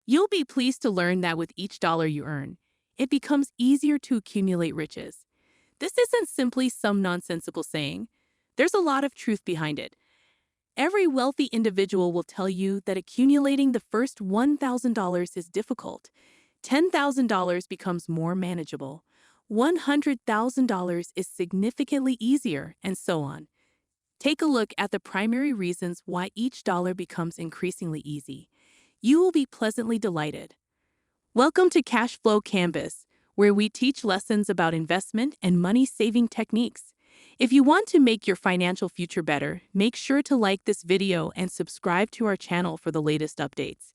You'll be pleased to learn that with each dollar you earn, it becomes easier to accumulate riches. This isn't simply some nonsensical saying. There's a lot of truth behind it. Every wealthy individual will tell you that accumulating the first $1,000 is difficult. $10,000 becomes more manageable. $100,000 is significantly easier, and so on. Take a look at the primary reasons why each dollar becomes increasingly easy. You will be pleasantly delighted. Welcome to Cashflow Canvas, where we teach lessons about investment and money-saving techniques. If you want to make your financial future better, make sure to like this video and subscribe to our channel for the latest updates.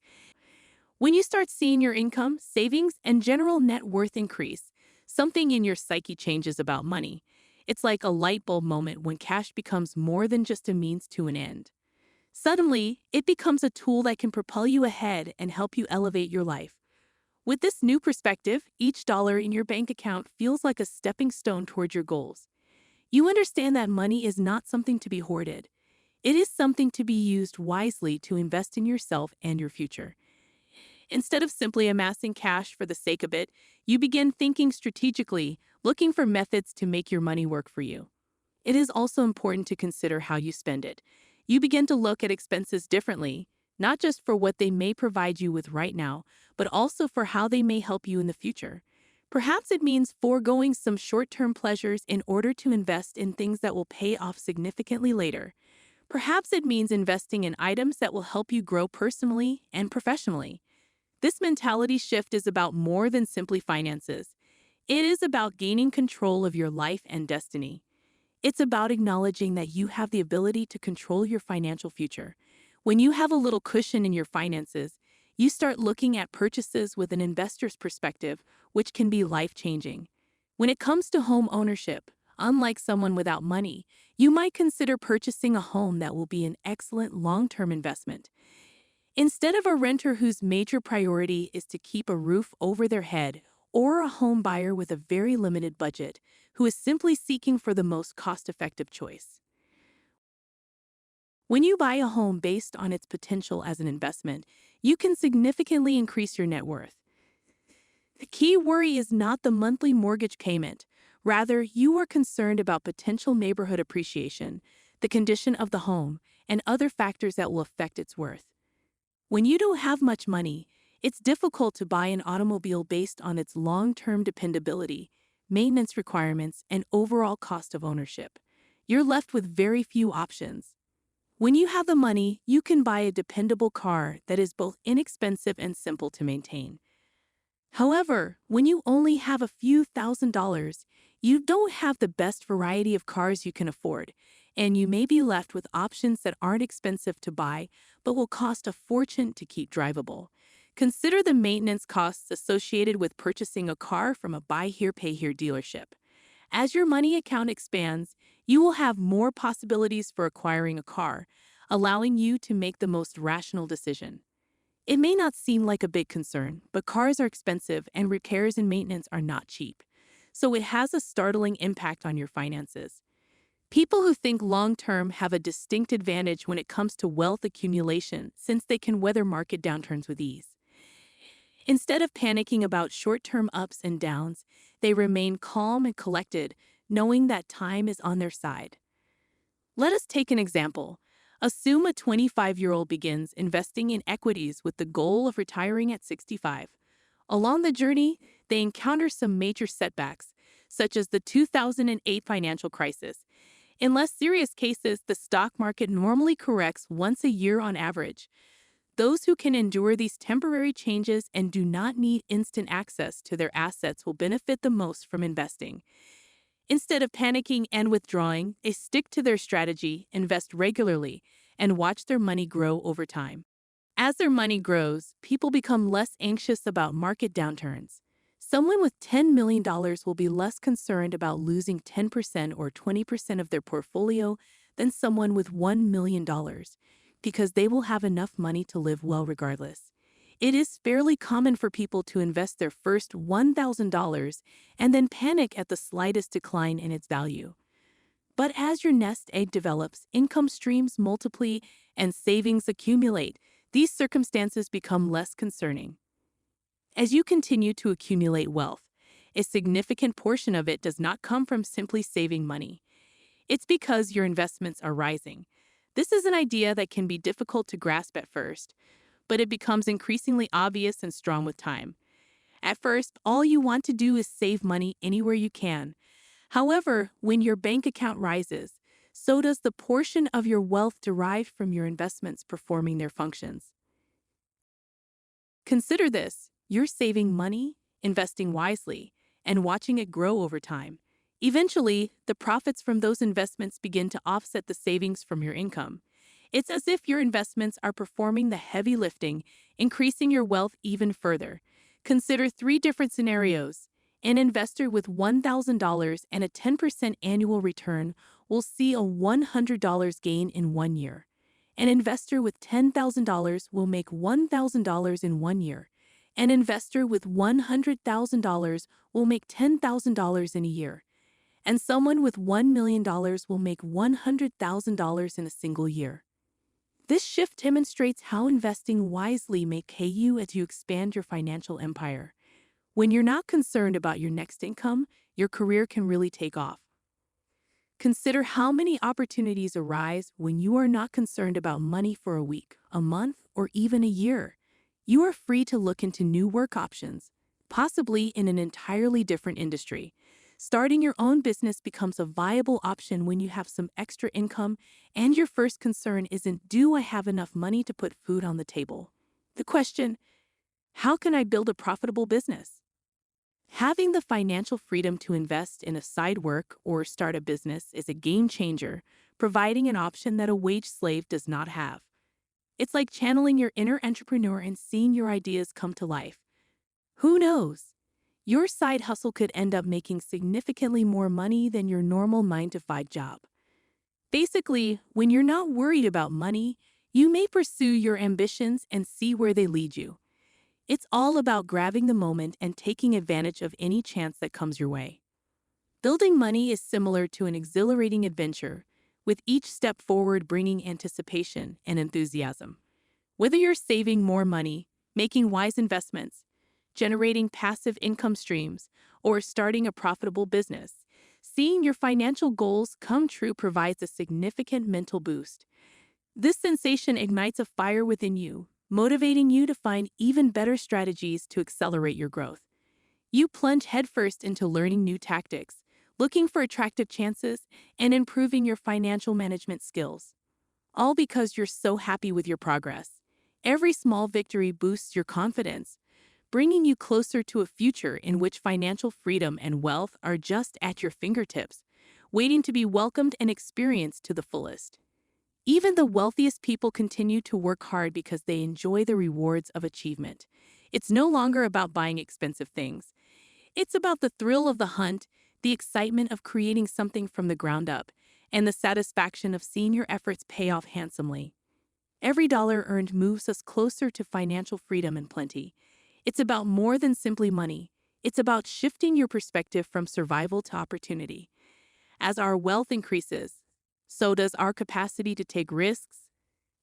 When you start seeing your income, savings, and general net worth increase, something in your psyche changes about money. It's like a light bulb moment when cash becomes more than just a means to an end. Suddenly, it becomes a tool that can propel you ahead and help you elevate your life. With this new perspective, each dollar in your bank account feels like a stepping stone toward your goals. You understand that money is not something to be hoarded. It is something to be used wisely to invest in yourself and your future. Instead of simply amassing cash for the sake of it, you begin thinking strategically, looking for methods to make your money work for you. It is also important to consider how you spend it. You begin to look at expenses differently, not just for what they may provide you with right now, but also for how they may help you in the future. Perhaps it means foregoing some short-term pleasures in order to invest in things that will pay off significantly later. Perhaps it means investing in items that will help you grow personally and professionally. This mentality shift is about more than simply finances. It is about gaining control of your life and destiny. It's about acknowledging that you have the ability to control your financial future. When you have a little cushion in your finances, you start looking at purchases with an investor's perspective, which can be life-changing. When it comes to home ownership, unlike someone without money, you might consider purchasing a home that will be an excellent long-term investment. Instead of a renter whose major priority is to keep a roof over their head, or a home buyer with a very limited budget who is simply seeking for the most cost-effective choice. When you buy a home based on its potential as an investment, you can significantly increase your net worth. The key worry is not the monthly mortgage payment. Rather, you are concerned about potential neighborhood appreciation, the condition of the home, and other factors that will affect its worth. When you don't have much money, it's difficult to buy an automobile based on its long-term dependability, maintenance requirements, and overall cost of ownership. You're left with very few options. When you have the money, you can buy a dependable car that is both inexpensive and simple to maintain. However, when you only have a few $1,000s, you don't have the best variety of cars you can afford, and you may be left with options that aren't expensive to buy but will cost a fortune to keep drivable. Consider the maintenance costs associated with purchasing a car from a buy here, pay here dealership. As your money account expands, you will have more possibilities for acquiring a car, allowing you to make the most rational decision. It may not seem like a big concern, but cars are expensive and repairs and maintenance are not cheap. So it has a startling impact on your finances. People who think long-term have a distinct advantage when it comes to wealth accumulation since they can weather market downturns with ease. Instead of panicking about short-term ups and downs, they remain calm and collected, knowing that time is on their side. Let us take an example. Assume a 25-year-old begins investing in equities with the goal of retiring at 65. Along the journey, they encounter some major setbacks, such as the 2008 financial crisis. In less serious cases, the stock market normally corrects once a year on average. Those who can endure these temporary changes and do not need instant access to their assets will benefit the most from investing. Instead of panicking and withdrawing, they stick to their strategy, invest regularly, and watch their money grow over time. As their money grows, people become less anxious about market downturns. Someone with $10 million will be less concerned about losing 10% or 20% of their portfolio than someone with $1 million, because they will have enough money to live well regardless. It is fairly common for people to invest their first $1,000 and then panic at the slightest decline in its value. But as your nest egg develops, income streams multiply and savings accumulate. these circumstances become less concerning. As you continue to accumulate wealth, a significant portion of it does not come from simply saving money. It's because your investments are rising. This is an idea that can be difficult to grasp at first, but it becomes increasingly obvious and strong with time. At first, all you want to do is save money anywhere you can. However, when your bank account rises, so does the portion of your wealth derived from your investments performing their functions. Consider this: you're saving money, investing wisely, and watching it grow over time. Eventually, the profits from those investments begin to offset the savings from your income. It's as if your investments are performing the heavy lifting, increasing your wealth even further. Consider 3 different scenarios. An investor with $1,000 and a 10% annual return will see a $100 gain in 1 year. An investor with $10,000 will make $1,000 in 1 year. An investor with $100,000 will make $10,000 in a year. And someone with $1 million will make $100,000 in a single year. This shift demonstrates how investing wisely may pay you as you expand your financial empire. When you're not concerned about your next income, your career can really take off. Consider how many opportunities arise when you are not concerned about money for a week, a month, or even a year. You are free to look into new work options, possibly in an entirely different industry. Starting your own business becomes a viable option when you have some extra income and your first concern isn't, do I have enough money to put food on the table? The question, how can I build a profitable business? Having the financial freedom to invest in a side work or start a business is a game changer, providing an option that a wage slave does not have. It's like channeling your inner entrepreneur and seeing your ideas come to life. Who knows? Your side hustle could end up making significantly more money than your normal 9-to-5 job. Basically, when you're not worried about money, you may pursue your ambitions and see where they lead you. It's all about grabbing the moment and taking advantage of any chance that comes your way. Building money is similar to an exhilarating adventure, with each step forward bringing anticipation and enthusiasm. Whether you're saving more money, making wise investments, generating passive income streams, or starting a profitable business, seeing your financial goals come true provides a significant mental boost. This sensation ignites a fire within you, motivating you to find even better strategies to accelerate your growth. You plunge headfirst into learning new tactics, looking for attractive chances, and improving your financial management skills. All because you're so happy with your progress. Every small victory boosts your confidence, bringing you closer to a future in which financial freedom and wealth are just at your fingertips, waiting to be welcomed and experienced to the fullest. Even the wealthiest people continue to work hard because they enjoy the rewards of achievement. It's no longer about buying expensive things. It's about the thrill of the hunt, the excitement of creating something from the ground up, and the satisfaction of seeing your efforts pay off handsomely. Every dollar earned moves us closer to financial freedom and plenty. It's about more than simply money. It's about shifting your perspective from survival to opportunity. As our wealth increases, so does our capacity to take risks,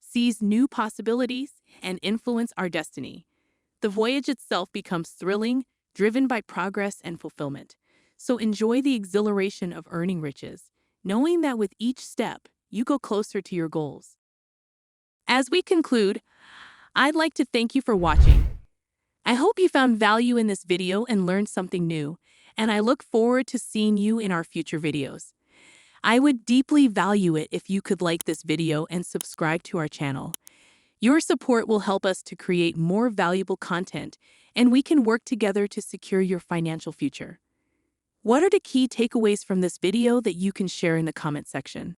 seize new possibilities, and influence our destiny. The voyage itself becomes thrilling, driven by progress and fulfillment. So enjoy the exhilaration of earning riches, knowing that with each step, you go closer to your goals. As we conclude, I'd like to thank you for watching. I hope you found value in this video and learned something new, and I look forward to seeing you in our future videos. I would deeply value it if you could like this video and subscribe to our channel. Your support will help us to create more valuable content, and we can work together to secure your financial future. What are the key takeaways from this video that you can share in the comment section?